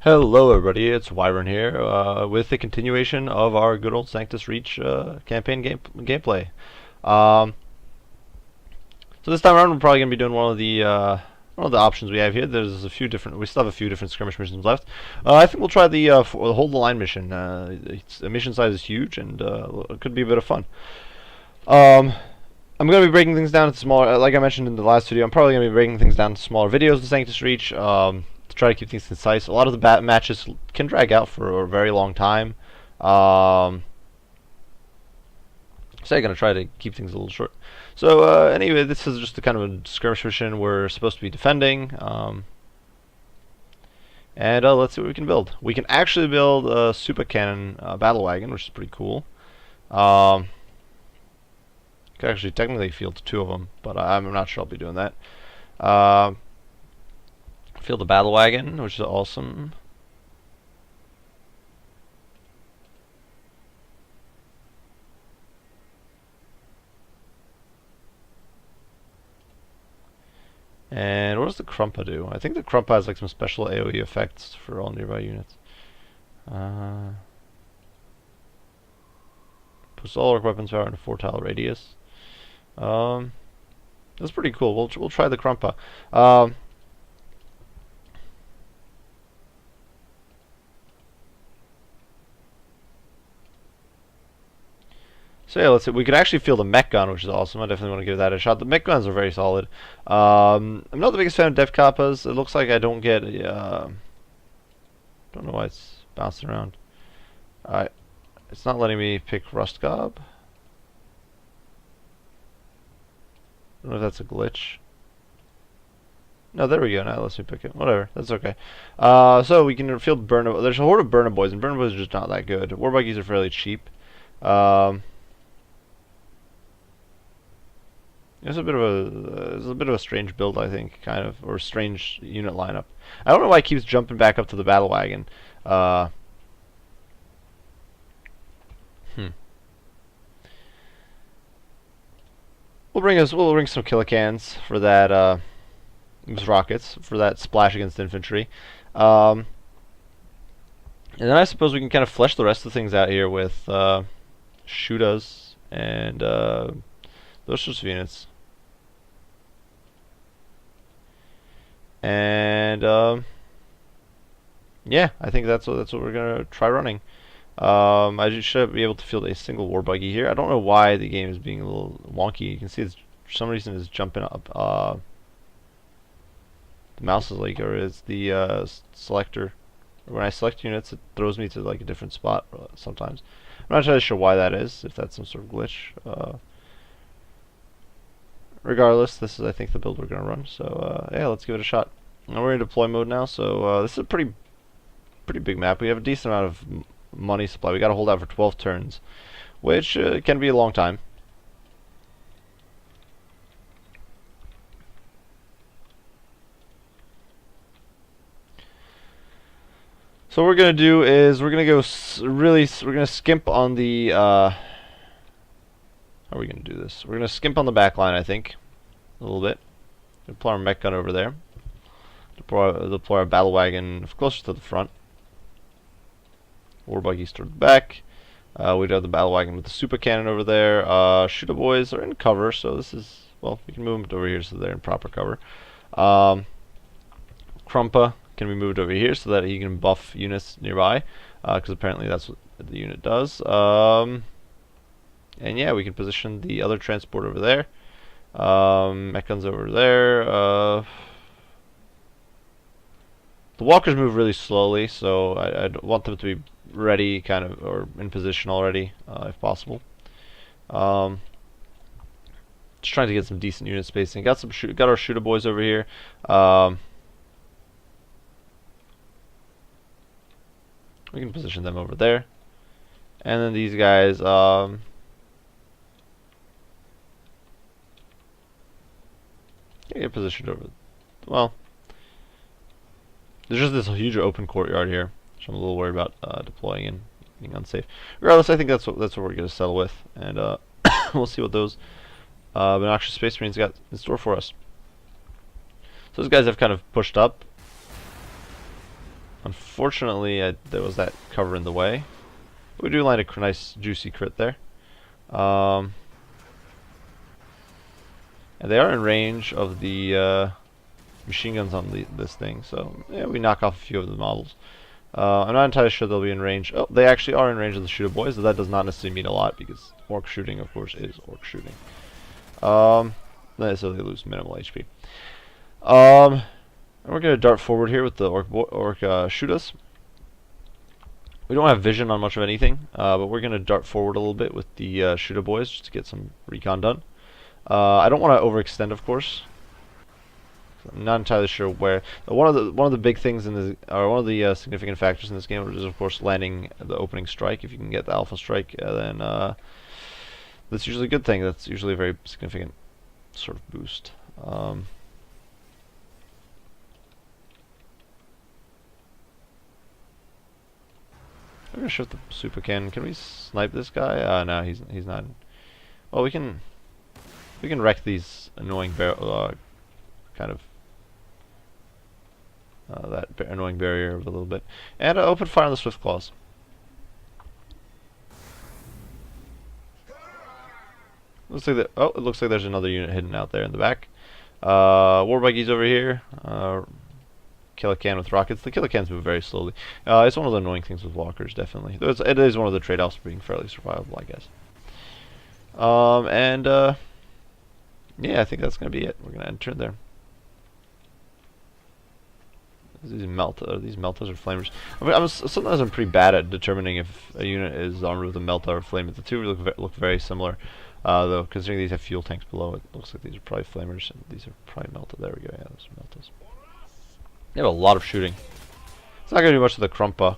Hello everybody, it's Wyvern here, with the continuation of our good old Sanctus Reach campaign gameplay. Um, so this time around we're probably going to be doing one of the options we have here. We still have a few different skirmish missions left. I think we'll try the hold the line mission. The mission size is huge and it could be a bit of fun. I'm going to be breaking things down into smaller, like I mentioned in the last video, I'm probably going to be breaking things down to smaller videos of Sanctus Reach, to try to keep things concise. A lot of the matches can drag out for a very long time. So I'm going to try to keep things a little short. So anyway, this is just the kind of a skirmish mission we're supposed to be defending. And let's see what we can build. We can actually build a super cannon battle wagon, which is pretty cool. Could actually technically field two of them, but I'm not sure I'll be doing that. Field the battle wagon, which is awesome. And what does the Krumpa do? I think the Krumpa has like some special AoE effects for all nearby units. Puts all our weapons power in a 4-tile radius. That's pretty cool. We'll try the Krumpa. So yeah, let's see. We could actually field a mech gun, which is awesome. I definitely want to give that a shot. The mech guns are very solid. I'm not the biggest fan of Dev Kappas. It looks like I don't get. Don't know why it's bouncing around. It's not letting me pick Rust Gob. I don't know if that's a glitch. No, there we go. Now let's me pick it. Whatever, that's okay. So we can field Burner. There's a horde of Burner Boys, and Burner Boys are just not that good. War Buggies are fairly cheap. It's a bit of a strange build, I think, kind of, or strange unit lineup. I don't know why it keeps jumping back up to the battle wagon. We'll bring some killicans for that. Rockets for that splash against infantry. And then I suppose we can kind of flesh the rest of the things out here with Shootas and those sorts of units. And yeah, I think that's what we're gonna try running. I just should be able to field a single war buggy here. I don't know why the game is being a little wonky. You can see for some reason it's jumping up. The mouse is like, or is the selector. When I select units, it throws me to like a different spot sometimes. I'm not entirely sure why that is. If that's some sort of glitch. Regardless, this is I think the build we're gonna run. So yeah, let's give it a shot. Now we're in deploy mode now. So this is a pretty big map. We have a decent amount of money supply. We got to hold out for 12 turns, which can be a long time. So what we're gonna do is we're gonna go we're gonna skimp on the how are we gonna do this? We're gonna skimp on the back line, I think, a little bit. Deploy our mech gun over there. Deploy our battle wagon closer to the front. War buggies toward the back. We'd have the battle wagon with the super cannon over there. Shooter boys are in cover, so this is, well, we can move them over here so they're in proper cover. Krumpa can be moved over here so that he can buff units nearby, because apparently that's what the unit does. And yeah, we can position the other transport over there. Mech guns over there. The walkers move really slowly, so I want them to be ready, kind of, or in position already, if possible. Just trying to get some decent unit spacing. Got our shooter boys over here. We can position them over there, and then these guys. Get positioned over. Well, there's just this huge open courtyard here, which I'm a little worried about deploying in, being unsafe. Regardless, I think that's what we're gonna settle with, and we'll see what those obnoxious Space Marines got in store for us. So those guys have kind of pushed up. Unfortunately, there was that cover in the way. We do land a nice juicy crit there. And they are in range of the machine guns on this thing, so yeah, we knock off a few of the models. I'm not entirely sure they'll be in range. Oh, they actually are in range of the shooter boys, but that does not necessarily mean a lot because orc shooting, of course, is orc shooting. So they lose minimal HP. And we're going to dart forward here with the orc shoot us. We don't have vision on much of anything, but we're going to dart forward a little bit with the shooter boys just to get some recon done. I don't want to overextend, of course. I'm not entirely sure where. One of the big things in this, or one of the significant factors in this game is, of course, landing the opening strike. If you can get the alpha strike, then that's usually a good thing. That's usually a very significant sort of boost. I'm gonna shift the super cannon. Can we snipe this guy? No, he's not. Well, we can wreck these annoying kind of that annoying barrier a little bit, and open fire on the swift claws. Looks like that. Oh, it looks like there's another unit hidden out there in the back. War buggies over here. Kill a can with rockets. The killer cans move very slowly. It's one of the annoying things with walkers, definitely. It is one of the trade-offs for being fairly survivable, I guess. Yeah, I think that's gonna be it. We're gonna enter there. These meltas or flamers? I mean, sometimes I'm pretty bad at determining if a unit is armed with a melta or a flamer. The two look very similar, though. Considering these have fuel tanks below, it looks like these are probably flamers and these are probably melta. There we go. Yeah, those are meltas. They have a lot of shooting. It's not gonna do much to the Krumpa,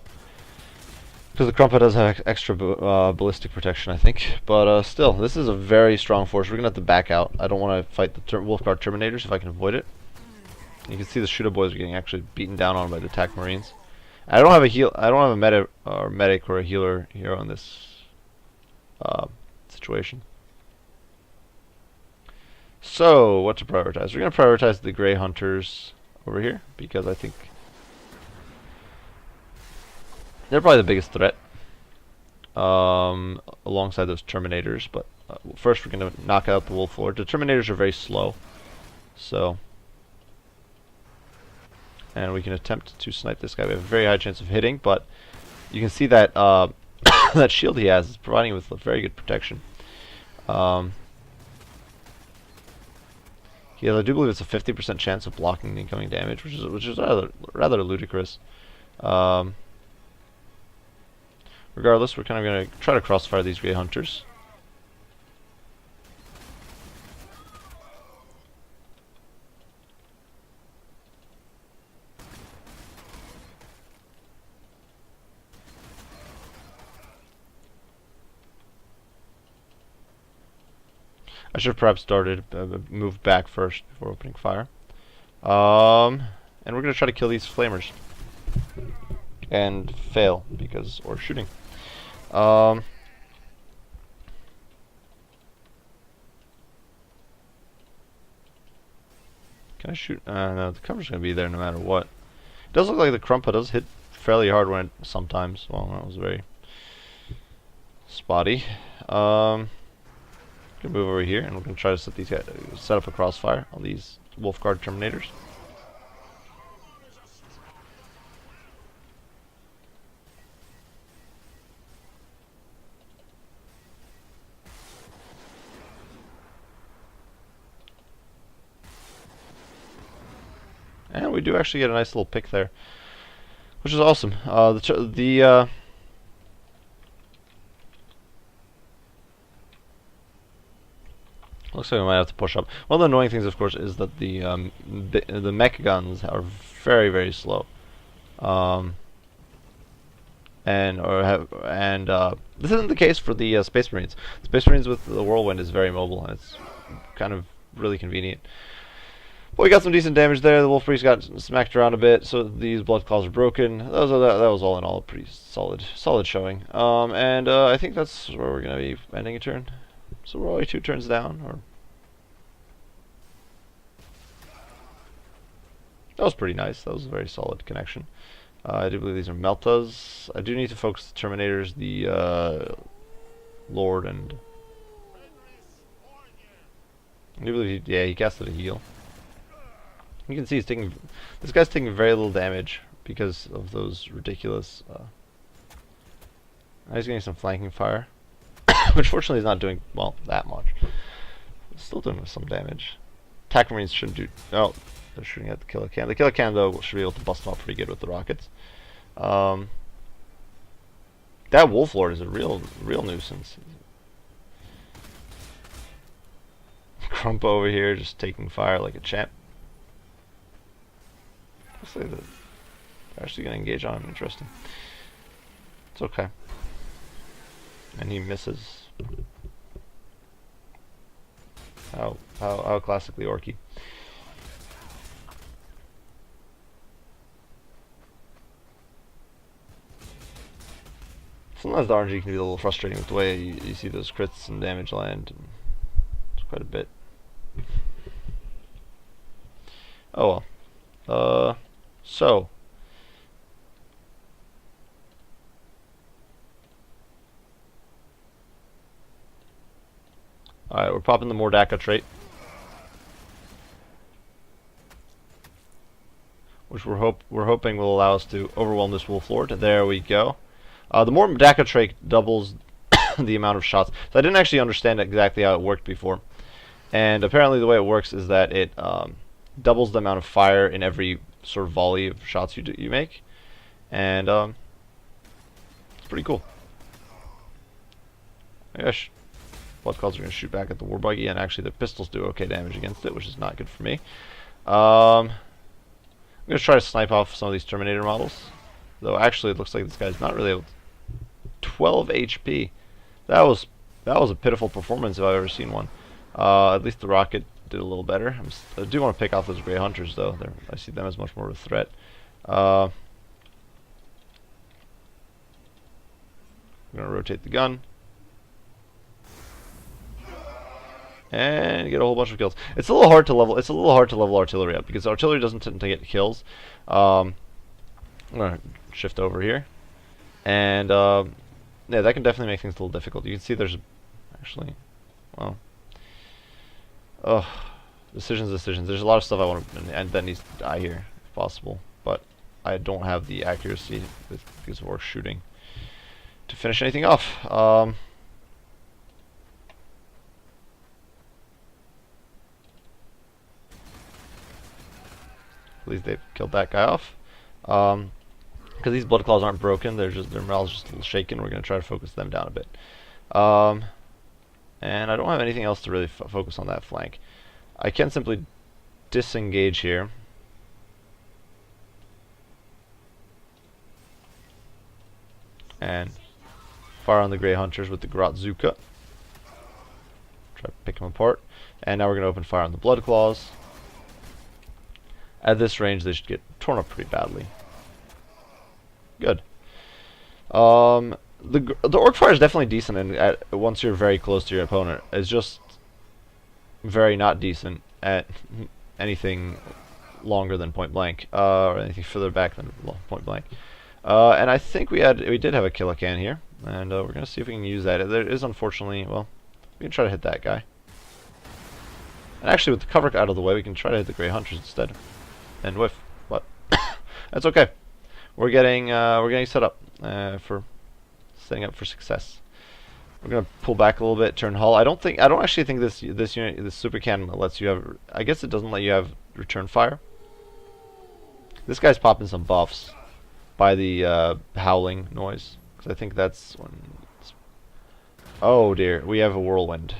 because the Krumpa does have extra ballistic protection, I think. But still, this is a very strong force. We're gonna have to back out. I don't want to fight the Wolfguard Terminators if I can avoid it. You can see the shooter boys are getting actually beaten down on by the attack marines. I don't have a heal. I don't have a medic or a healer here on this situation. So what to prioritize? We're going to prioritize the Grey Hunters over here because I think they're probably the biggest threat alongside those Terminators. But first, we're going to knock out the Wolf Lord. The Terminators are very slow, so. And we can attempt to snipe this guy. We have a very high chance of hitting, but you can see that that shield he has is providing him with very good protection. Yeah, I do believe it's a 50% chance of blocking the incoming damage, which is rather ludicrous. Regardless, we're kind of going to try to crossfire these Grey Hunters. I should have perhaps moved back first before opening fire. And we're going to try to kill these flamers. And fail, because, or shooting. Can I shoot? No, the cover's going to be there no matter what. It does look like the Krumpa does hit fairly hard when sometimes. Well, that was very spotty. Gonna move over here, and we're gonna try to set up a crossfire on these Wolfguard Terminators. And we do actually get a nice little pick there, which is awesome. Looks like we might have to push up. One of the annoying things, of course, is that the mech guns are very, very slow. This isn't the case for the Space Marines. Space Marines with the Whirlwind is very mobile, and it's kind of really convenient. But we got some decent damage there. The Wolf Priest got smacked around a bit, so these blood claws are broken. That was all in all a pretty solid showing. I think that's where we're gonna be ending a turn. So we're only 2 turns down, or that was pretty nice. That was a very solid connection. I do believe these are Meltas. I do need to focus the Terminators, the Lord, and I do believe he casted a heal. You can see this guy's taking very little damage because of those ridiculous. He's getting some flanking fire, which fortunately is not doing that much. Still doing some damage. Attack Marines shouldn't do. Oh, they're shooting at the killer can. The killer can though should be able to bust them up pretty good with the rockets. That Wolf Lord is a real nuisance. Crump over here just taking fire like a champ. Looks like they're actually going to engage on him. Interesting. It's okay. And he misses. How classically orky. Sometimes the RNG can be a little frustrating with the way you see those crits and damage land. It's quite a bit. Oh well. So. Alright, we're popping the Mordaka trait. Which we're hoping will allow us to overwhelm this Wolf Lord. There we go. The Mordaka trait doubles the amount of shots. So I didn't actually understand exactly how it worked before. And apparently the way it works is that it doubles the amount of fire in every sort of volley of shots you make. And it's pretty cool. Gosh. Blood Claws are going to shoot back at the Warbuggy, and actually the pistols do okay damage against it, which is not good for me. I'm going to try to snipe off some of these Terminator models. Though actually it looks like this guy's not really able to. 12 HP. That was a pitiful performance if I've ever seen one. At least the rocket did a little better. I do want to pick off those Grey Hunters though. I see them as much more of a threat. I'm going to rotate the gun. And get a whole bunch of kills. It's a little hard to level artillery up because artillery doesn't tend to get kills. I'm gonna shift over here, and yeah, that can definitely make things a little difficult. You can see there's actually, decisions. There's a lot of stuff I want to, and that needs to die here if possible, but I don't have the accuracy because of our shooting to finish anything off. At least they've killed that guy off. Because these Blood Claws aren't broken, their morale's just a little shaken. We're going to try to focus them down a bit. And I don't have anything else to really focus on that flank. I can simply disengage here. And fire on the Grey Hunters with the Grotzuka. Try to pick them apart. And now we're going to open fire on the Blood Claws. At this range, they should get torn up pretty badly. Good. The Orc Fire is definitely decent, and once you're very close to your opponent, it's just very not decent at anything longer than point blank, or anything further back than point blank. And I think we did have a killer can here, and we're gonna see if we can use that. There is unfortunately, well, we can try to hit that guy. And actually, with the cover out of the way, we can try to hit the Grey Hunters instead. And whiff, but that's okay. We're getting set up for setting up for success. We're gonna pull back a little bit, turn hull. I don't actually think this unit, this super cannon lets you have. I guess it doesn't let you have return fire. This guy's popping some buffs by the howling noise, because I think that's when. Oh dear, we have a whirlwind.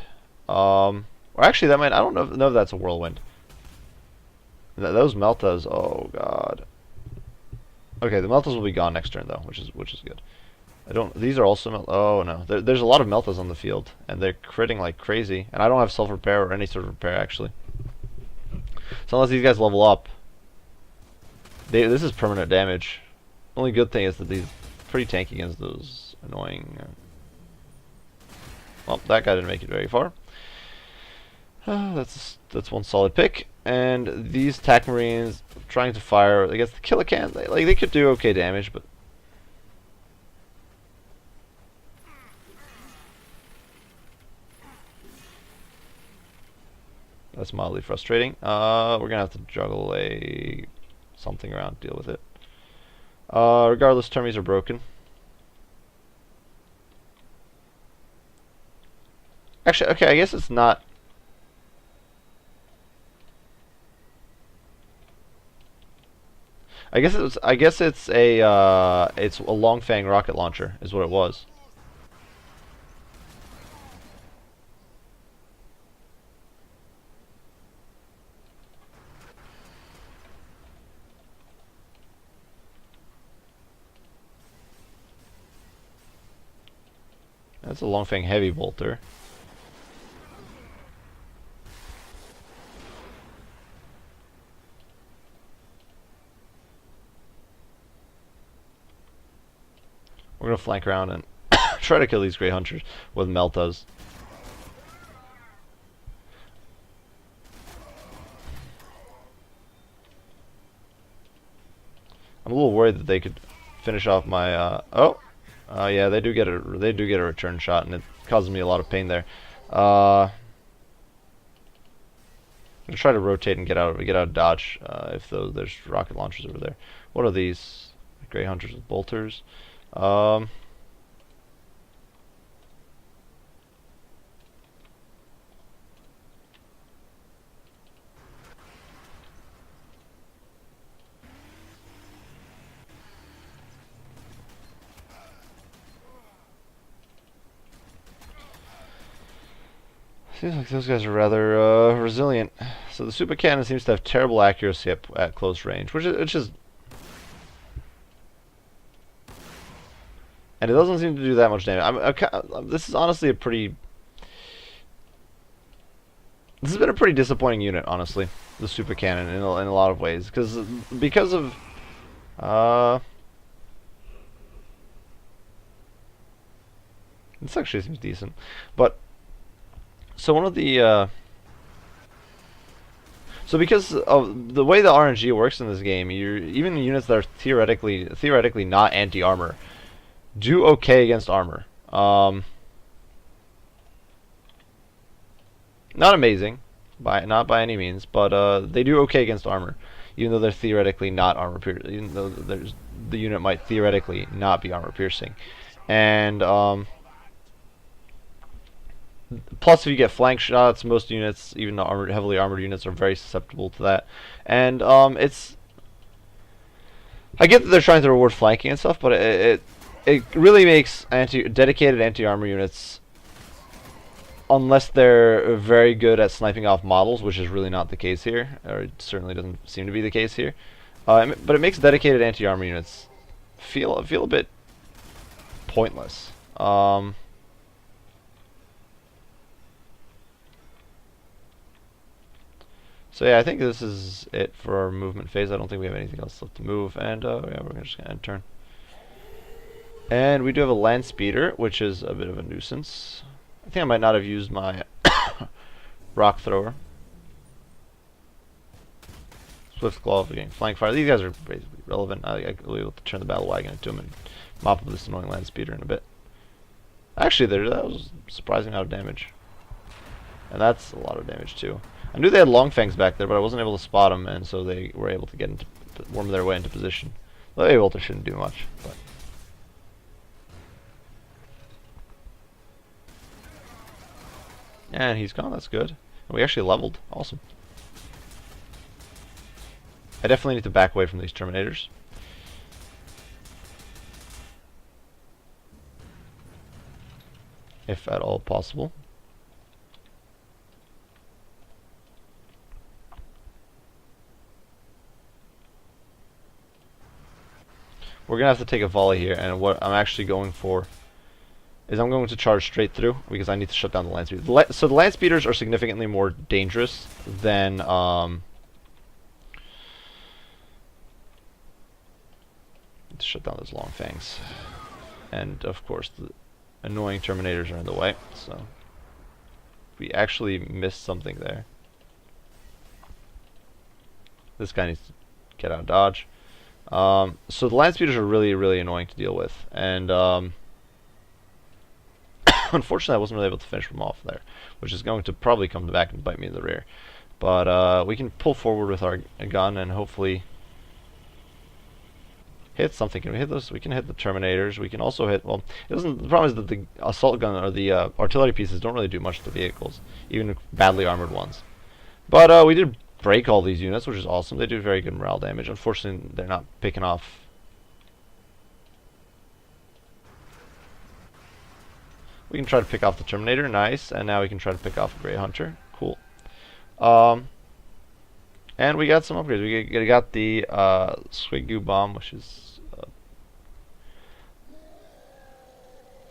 Or actually, that might. I don't know if that's a whirlwind. Those Meltas, oh god. Okay, the Meltas will be gone next turn though, which is good. These are also oh no, there's a lot of Meltas on the field, and they're critting like crazy, and I don't have self-repair or any sort of repair actually. So unless these guys level up, this is permanent damage. Only good thing is that these pretty tanky against those annoying. Well, that guy didn't make it very far. That's one solid pick. And these TAC Marines trying to fire against the killer can, they could do okay damage, but that's mildly frustrating. We're gonna have to juggle something around to deal with it. Regardless, termies are broken. Actually, okay, I guess it's not. I guess it's a long fang rocket launcher is what it was. That's a long fang heavy bolter. We're gonna flank around and try to kill these Grey Hunters with Meltas. I'm a little worried that they could finish off my. Yeah, they do get a return shot, and it causes me a lot of pain there. I'm gonna try to rotate and get out of dodge if there's rocket launchers over there. What are these? Grey Hunters with bolters. Seems like those guys are rather resilient. So the super cannon seems to have terrible accuracy at close range, which is, and it doesn't seem to do that much damage. This is honestly this has been a pretty disappointing unit, honestly. The super cannon in a lot of ways, because of this actually seems decent, but. So one of the so because of the way the RNG works in this game, even units that are theoretically not anti-armor do okay against armor. Not amazing, not by any means, but they do okay against armor, even though they're theoretically not armor piercing. Even though the unit might theoretically not be armor piercing, and plus, if you get flank shots, most units, even the heavily armored units, are very susceptible to that. And I get that they're trying to reward flanking and stuff, but it really makes dedicated anti-armor units, unless they're very good at sniping off models, which is really not the case here, or it certainly doesn't seem to be the case here. But it makes dedicated anti-armor units feel a bit pointless. So yeah, I think this is it for our movement phase. I don't think we have anything else left to move, and yeah, we're just gonna end turn. And we do have a land speeder, which is a bit of a nuisance. I think I might not have used my rock thrower. Swift Claw for getting flank fire. These guys are basically relevant. I'll be able to turn the battle wagon into them and mop up this annoying land speeder in a bit. Actually, that was surprising out of damage. And that's a lot of damage too. I knew they had long fangs back there, but I wasn't able to spot them, and so they were able to worm their way into position. The A bolter shouldn't do much, but. And he's gone, that's good. And we actually leveled, awesome. I definitely need to back away from these Terminators. If at all possible. We're going to have to take a volley here, and what I'm actually going for is I'm going to charge straight through, because I need to shut down the land speeders. So the land speeders are significantly more dangerous than to shut down those long fangs. And of course the annoying Terminators are in the way, so we actually missed something there. This guy needs to get out of dodge. So the land speeders are really, really annoying to deal with, and unfortunately I wasn't really able to finish them off there, which is going to probably come back and bite me in the rear. But we can pull forward with our gun and hopefully hit something. Can we hit those? We can hit the Terminators. We can also hit, well, it doesn't, the problem is that the assault gun or the artillery pieces don't really do much to the vehicles, even badly armored ones. But we did break all these units, which is awesome. They do very good morale damage. Unfortunately, they're not picking off. We can try to pick off the Terminator, nice, and now we can try to pick off a Grey Hunter, cool. And we got some upgrades. We got the Squiggoo Bomb, which is a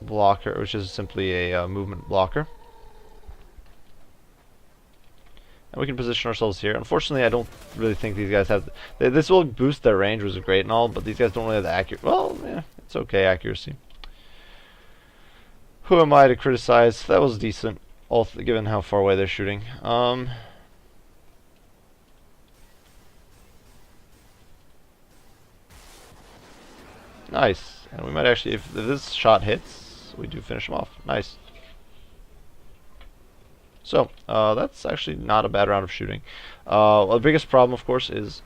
blocker, which is simply a movement blocker. And we can position ourselves here. Unfortunately, I don't really think these guys have... this will boost their range, which is great and all, but these guys don't really have the accuracy. Well, yeah, it's okay, accuracy. Who am I to criticize? That was decent, given how far away they're shooting. Nice. And we might actually, if this shot hits, we do finish him off. Nice. So, that's actually not a bad round of shooting. Well, the biggest problem, of course, is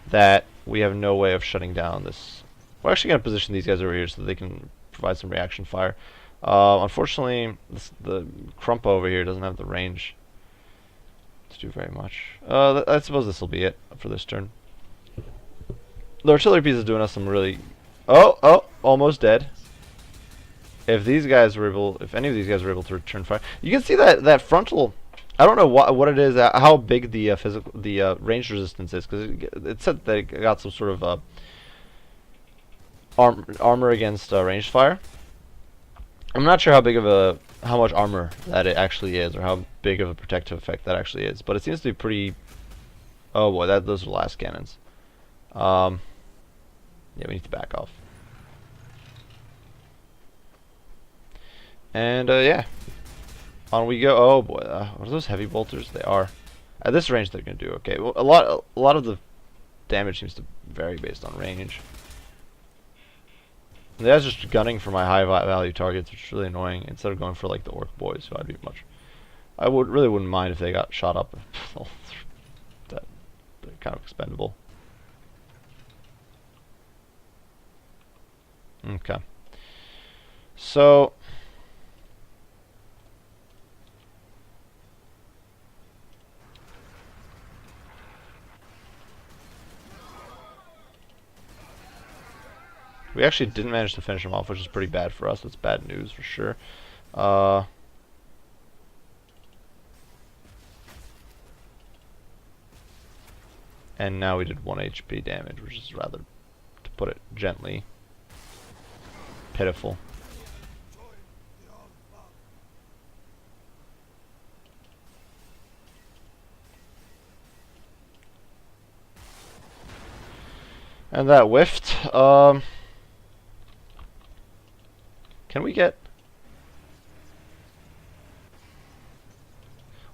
that we have no way of shutting down this. We're actually going to position these guys over here so that they can provide some reaction fire. Unfortunately, the Crumpa over here doesn't have the range to do very much. I suppose this will be it for this turn. The artillery piece is doing us some really... Oh, almost dead. If these guys were able, if any of these guys were able to return fire, you can see that frontal. I don't know what it is, how big the range resistance is, because it said that it got some sort of armor against ranged fire. I'm not sure how much armor that it actually is, or how big of a protective effect that actually is, but it seems to be pretty. Oh boy, those are last cannons. Yeah, we need to back off. And yeah, on we go. Oh boy, are those heavy bolters? They are. At this range, they're gonna do okay. Well, a lot of the damage seems to vary based on range. And that's just gunning for my high value targets, which is really annoying. Instead of going for like the orc boys, who I really wouldn't mind if they got shot up. They're kind of expendable. Okay. So we actually didn't manage to finish him off, which is pretty bad for us. That's bad news for sure. And now we did 1 HP damage, which is rather, to put it gently, pitiful. And that whiffed. Can we get...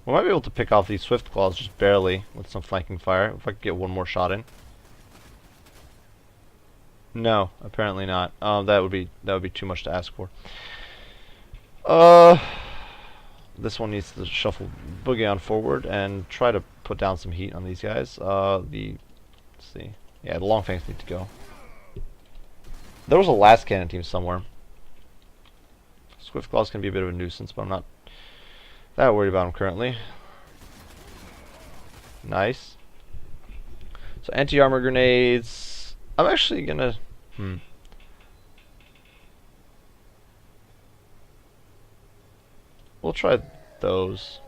We might be able to pick off these swift claws just barely with some flanking fire. If I could get one more shot in. No, apparently not. That would be too much to ask for. This one needs to shuffle boogie on forward and try to put down some heat on these guys. Let's see. Yeah, the long fangs need to go. There was a last cannon team somewhere. Swift claws can be a bit of a nuisance, but I'm not that worried about them currently. Nice. So anti-armor grenades. I'm actually gonna... We'll try those.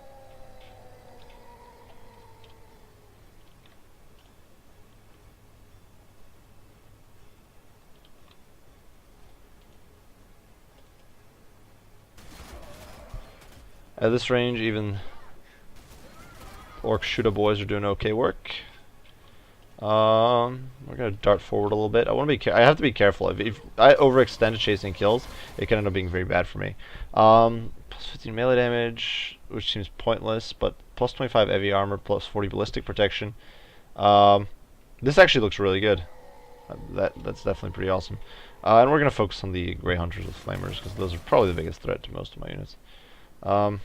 At this range, even orc shooter boys are doing okay work. We're gonna dart forward a little bit. I have to be careful. If I overextend chasing kills, it can end up being very bad for me. Plus 15 melee damage. which seems pointless, but plus 25 heavy armor, plus 40 ballistic protection. This actually looks really good. That's definitely pretty awesome. And we're going to focus on the Grey Hunters with Flamers, because those are probably the biggest threat to most of my units. I'm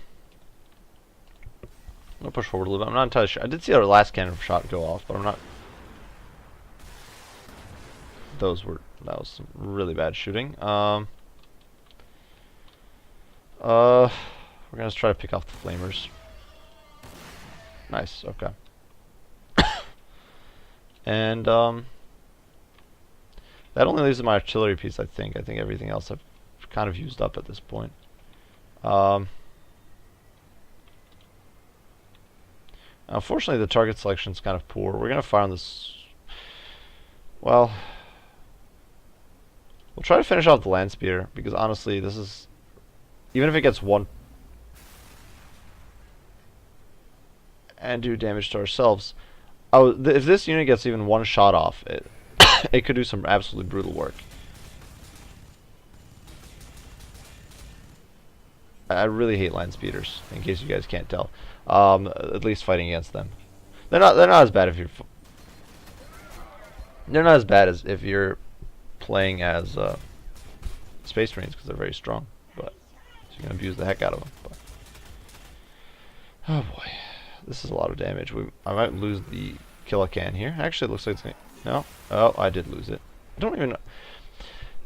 going to push forward a little bit. I'm not entirely sure. I did see our last cannon shot go off, but I'm not... That was some really bad shooting. We're going to try to pick off the Flamers. Nice, okay. And, that only leaves my artillery piece, I think. I think everything else I've kind of used up at this point. Unfortunately, the target selection is kind of poor. We're going to fire on this... Well... We'll try to finish off the land speeder, because honestly, this is... Even if it gets one... and do damage to ourselves... if this unit gets even one shot off, it could do some absolutely brutal work. I really hate land speeders, in case you guys can't tell. At least fighting against them. They're not as bad if you're... They're not as bad as if you're playing as Space Marines, because they're very strong. But so you can abuse the heck out of them. But, oh boy, this is a lot of damage. I might lose the Killacan here. Actually, it looks like it's gonna... No? Oh, I did lose it. I don't even know.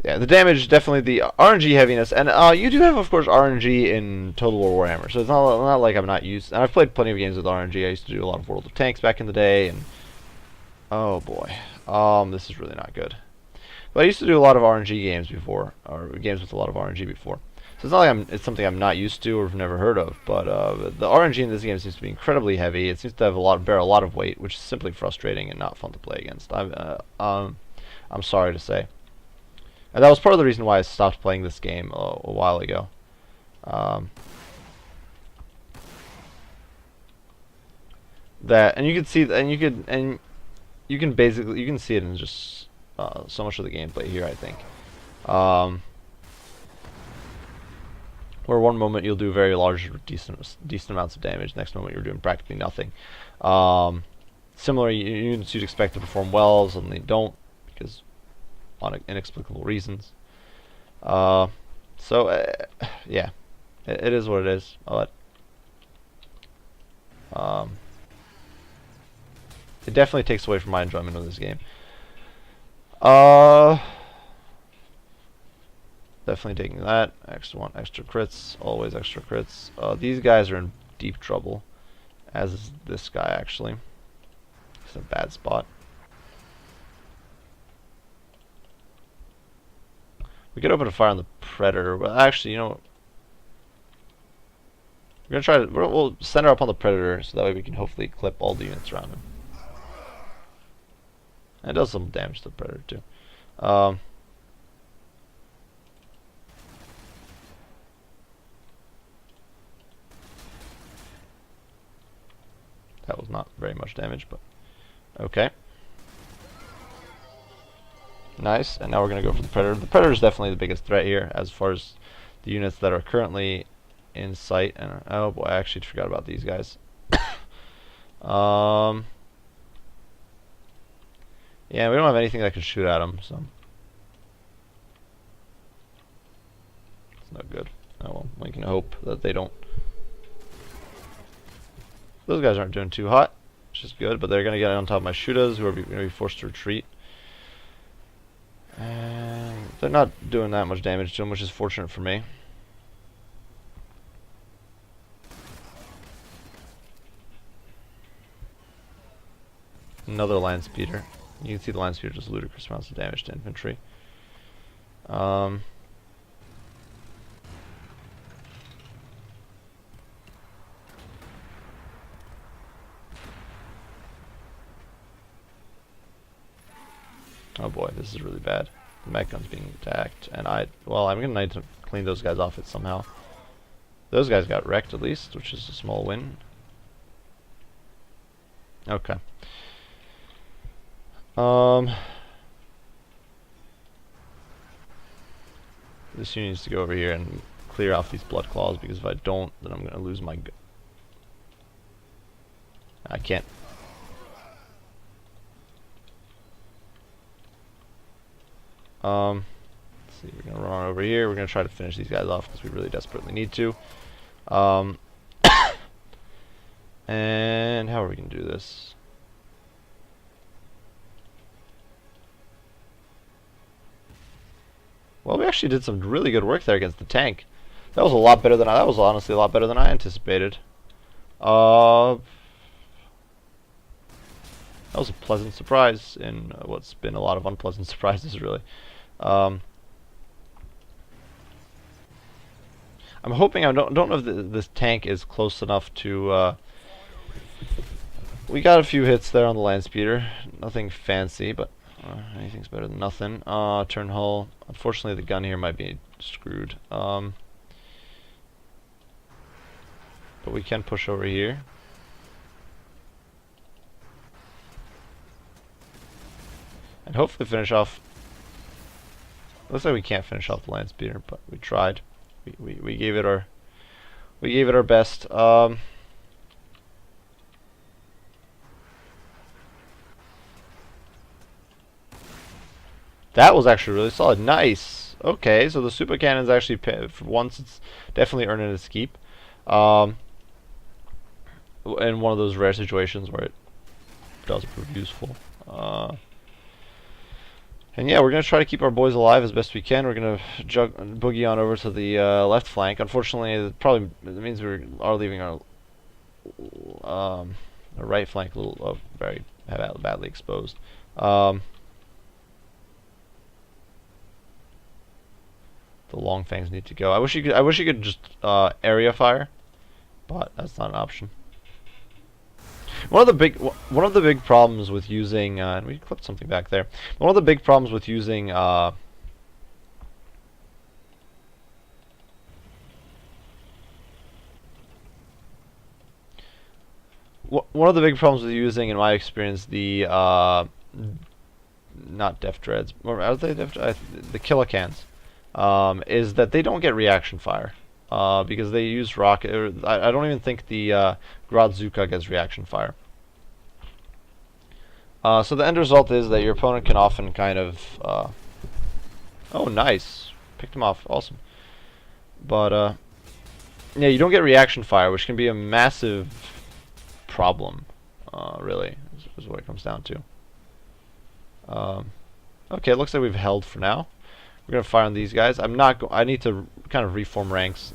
Yeah, the damage, definitely the RNG heaviness. And you do have, of course, RNG in Total War Warhammer. So it's not like I'm not used... And I've played plenty of games with RNG. I used to do a lot of World of Tanks back in the day. And oh boy. This is really not good. But I used to do a lot of RNG games before. Or games with a lot of RNG before. So it's not like it's something I'm not used to or have never heard of. But the RNG in this game seems to be incredibly heavy. It seems to have bear a lot of weight, which is simply frustrating and not fun to play against. I'm sorry to say. And that was part of the reason why I stopped playing this game a while ago. And you can see, you can see it in just so much of the gameplay here, I think. Where one moment you'll do very large, decent amounts of damage, next moment you're doing practically nothing. Similar units you'd expect to perform well, suddenly don't, because on inexplicable reasons. Yeah, it is what it is. But it definitely takes away from my enjoyment of this game. Definitely taking that. Extra crits, always extra crits. These guys are in deep trouble, as is this guy actually. It's a bad spot. We could open a fire on the Predator, but actually, you know, we're gonna try to. We'll center up on the Predator, so that way we can hopefully clip all the units around him. And it does some damage to the Predator too. That was not very much damage, but okay. Nice, and now we're going to go for the Predator. The Predator is definitely the biggest threat here as far as the units that are currently in sight. And oh boy, I actually forgot about these guys. Yeah, we don't have anything that can shoot at them, so it's not good. Oh well, we can hope that they don't. Those guys aren't doing too hot, which is good, but they're going to get on top of my shooters, who are going to be forced to retreat. And they're not doing that much damage to them, which is fortunate for me. Another land speeder. You can see the land speeder does ludicrous amounts of damage to infantry. Oh boy, this is really bad. The mech gun's being attacked, and I'm gonna need to clean those guys off it somehow. Those guys got wrecked at least, which is a small win. Okay. This unit needs to go over here and clear off these blood claws, because if I don't, then I'm gonna lose my I can't. Let's see, we're gonna run on over here. We're gonna try to finish these guys off because we really desperately need to. And how are we gonna do this? Well, we actually did some really good work there against the tank. That was a lot better than that was honestly a lot better than I anticipated. That was a pleasant surprise in what's been a lot of unpleasant surprises, really. I'm hoping I don't know if this tank is close enough to. We got a few hits there on the land speeder. Nothing fancy, but anything's better than nothing. Turn hull. Unfortunately, the gun here might be screwed. But we can push over here. And hopefully finish off. Looks like we can't finish off the land speeder, but we tried. We gave it our best. That was actually really solid. Nice. Okay, so the super cannon's actually, for once, it's definitely earning its keep. In one of those rare situations where it does prove useful. And yeah, we're going to try to keep our boys alive as best we can. We're going to boogie on over to the left flank. Unfortunately, it means we are leaving our right flank a little very badly exposed. The long fangs need to go. I wish you could just area fire, but that's not an option. One of the big problems with using and we clipped something back there. One of the big problems with using one of the big problems with using, in my experience, the not def dreads, or are they the killicans, is that they don't get reaction fire. Because they use rocket. I don't even think the Grodzuka gets reaction fire. So the end result is that your opponent can often kind of. Oh, nice! Picked him off. Awesome. But yeah, you don't get reaction fire, which can be a massive problem. Really, is what it comes down to. Okay, it looks like we've held for now. We're gonna fire on these guys. I need to kind of reform ranks.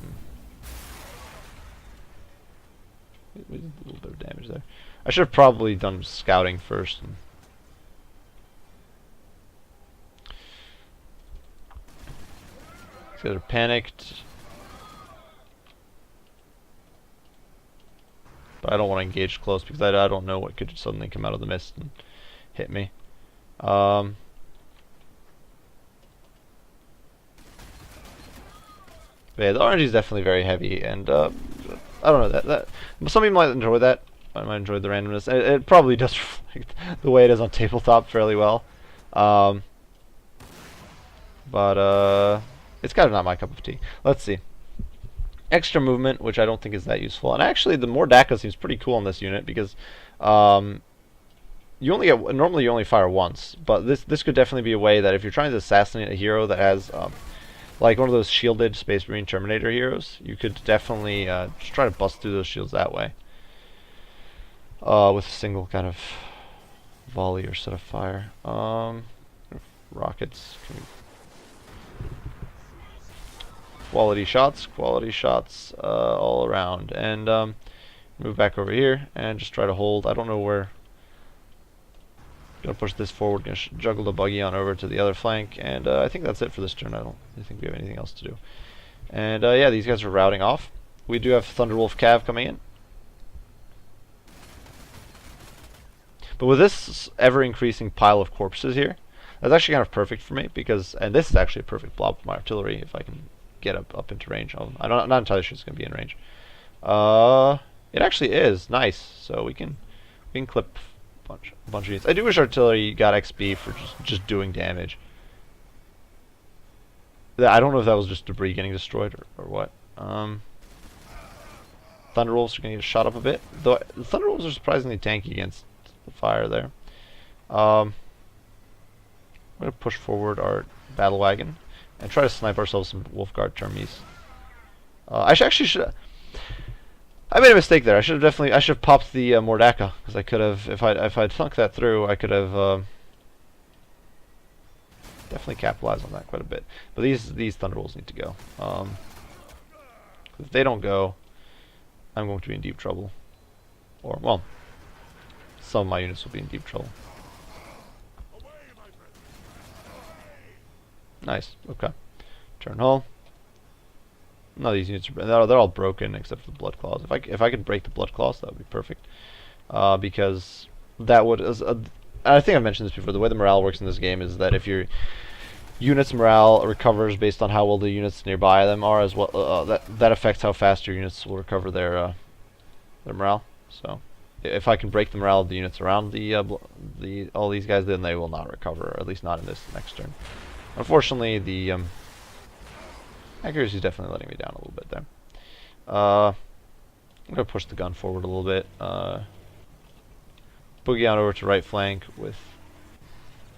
We did a little bit of damage there. I should have probably done scouting first. These guys are panicked, but I don't want to engage close because I don't know what could suddenly come out of the mist and hit me. But yeah, the RNG is definitely very heavy, and I don't know that some people might enjoy that. I might enjoy the randomness. It probably does reflect the way it is on tabletop fairly well, but it's kind of not my cup of tea. Let's see. Extra movement, which I don't think is that useful, and actually the more DACA seems pretty cool on this unit because you only get normally you only fire once, but this could definitely be a way that if you're trying to assassinate a hero that has like one of those shielded Space Marine Terminator heroes, you could definitely just try to bust through those shields that way. With a single kind of volley or set of fire. Rockets. Quality shots all around. And move back over here and just try to hold. I don't know where. Gonna push this forward, gonna juggle the buggy on over to the other flank, and I think that's it for this turn. I don't think we have anything else to do. And yeah, these guys are routing off. We do have Thunderwolf Cav coming in. But with this ever-increasing pile of corpses here, that's actually kind of perfect for me, because, and this is actually a perfect blob for my artillery if I can get up into range. I'm not entirely sure it's going to be in range. It actually is. Nice. So we can clip a bunch of units. I do wish artillery got XP for just doing damage. I don't know if that was just debris getting destroyed or what. Thunderwolves are going to get shot up a bit. Though the Thunderwolves are surprisingly tanky against the fire there. I'm going to push forward our battle wagon and try to snipe ourselves some Wolfguard Termies. I should. I made a mistake there. I should have popped the Mordaka, because I could have, if I'd thunk that through, I could have definitely capitalized on that quite a bit. But these Thunderwolves need to go. If they don't go, I'm going to be in deep trouble. Or, well, some of my units will be in deep trouble. Nice. Okay. Turn hull. No, these units are they're all broken except for the blood claws. If I could break the blood claws, that would be perfect. Because that would, I think I've mentioned this before. The way the morale works in this game is that if your units' morale recovers based on how well the units nearby them are, as well, that affects how fast your units will recover their morale. So, if I can break the morale of the units around all these guys, then they will not recover, or at least not in this next turn. Unfortunately, the accuracy is definitely letting me down a little bit there. I'm going to push the gun forward a little bit. Boogie out over to right flank with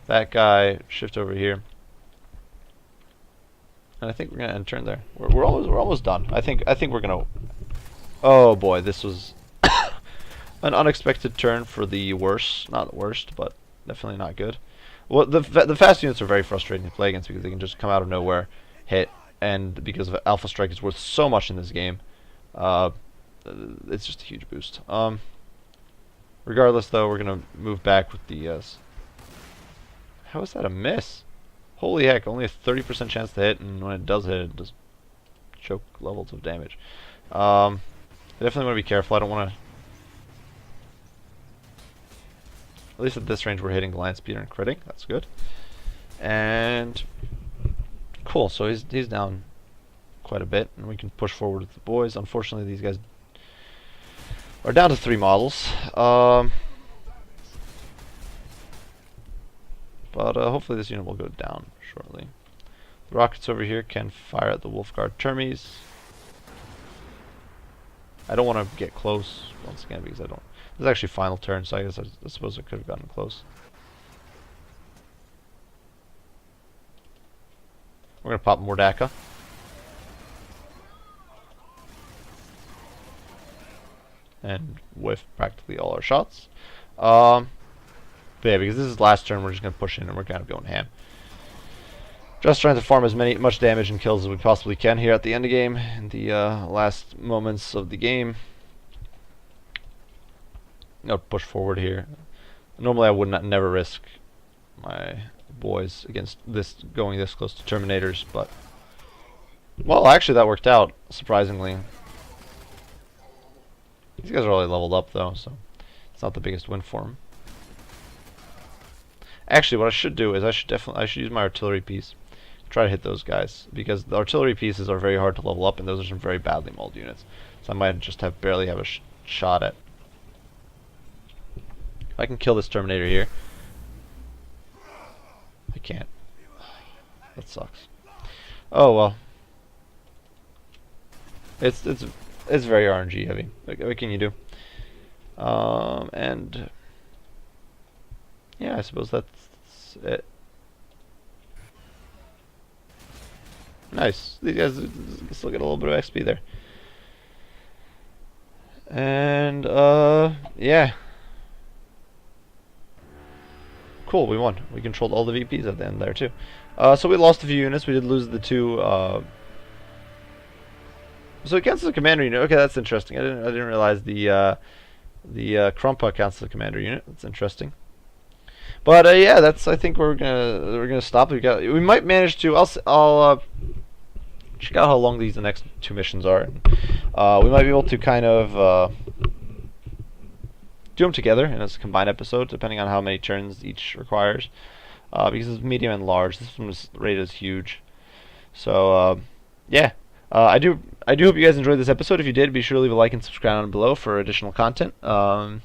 that guy. Shift over here. And I think we're going to end turn there. We're almost done. I think we're going to... Oh boy, this was an unexpected turn for the worst. Not the worst, but definitely not good. Well, the fast units are very frustrating to play against because they can just come out of nowhere, hit, and because of Alpha Strike is worth so much in this game, it's just a huge boost. Regardless, though, we're gonna move back with the. How is that a miss? Holy heck! Only a 30% chance to hit, and when it does hit, it does choke levels of damage. I definitely want to be careful. I don't want to. At least at this range, we're hitting the land speeder and critting. That's good. And cool. So he's down quite a bit, and we can push forward with the boys. Unfortunately, these guys are down to 3 models. But hopefully this unit will go down shortly. The rockets over here can fire at the Wolfguard Termies. I don't want to get close once again because I don't. This is actually final turn, so I suppose I could have gotten close. We're going to pop Mordaka. And whiff practically all our shots. But yeah, because this is last turn, we're just going to push in and we're kind of going ham. Just trying to farm as much damage and kills as we possibly can here at the end of the game, in the last moments of the game. I'll push forward here. Normally I would never risk my boys against this going this close to Terminators, but well, actually that worked out surprisingly. These guys are already leveled up though, so it's not the biggest win for them. Actually, what I should do is I should use my artillery piece, try to hit those guys, because the artillery pieces are very hard to level up, and those are some very badly mauled units. So I might just barely have a shot at. If I can kill this Terminator here, I can't. That sucks. Oh well. It's very RNG heavy. What can you do? And yeah, I suppose that's it. Nice. These guys still get a little bit of XP there. And yeah. Cool, we won. We controlled all the VPs at the end there too. So we lost a few units. We did lose the 2. So it counts as a commander unit. Okay, that's interesting. I didn't realize the Krumpa counts as a commander unit. That's interesting. But yeah, that's. I think we're gonna stop. We might manage to. I'll check out how long the next 2 missions are. We might be able to kind of do them together in a combined episode, depending on how many turns each requires. Because it's medium and large. This one was rated as huge. So yeah. I do hope you guys enjoyed this episode. If you did, be sure to leave a like and subscribe down below for additional content. If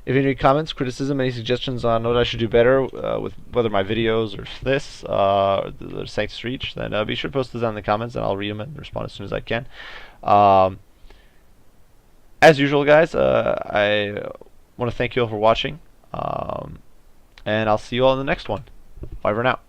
you have any comments, criticism, any suggestions on what I should do better with whether my videos or this or the Sanctus Reach, then be sure to post those down in the comments and I'll read them and respond as soon as I can. as usual, guys, I want to thank you all for watching, and I'll see you all in the next one. Bye for now.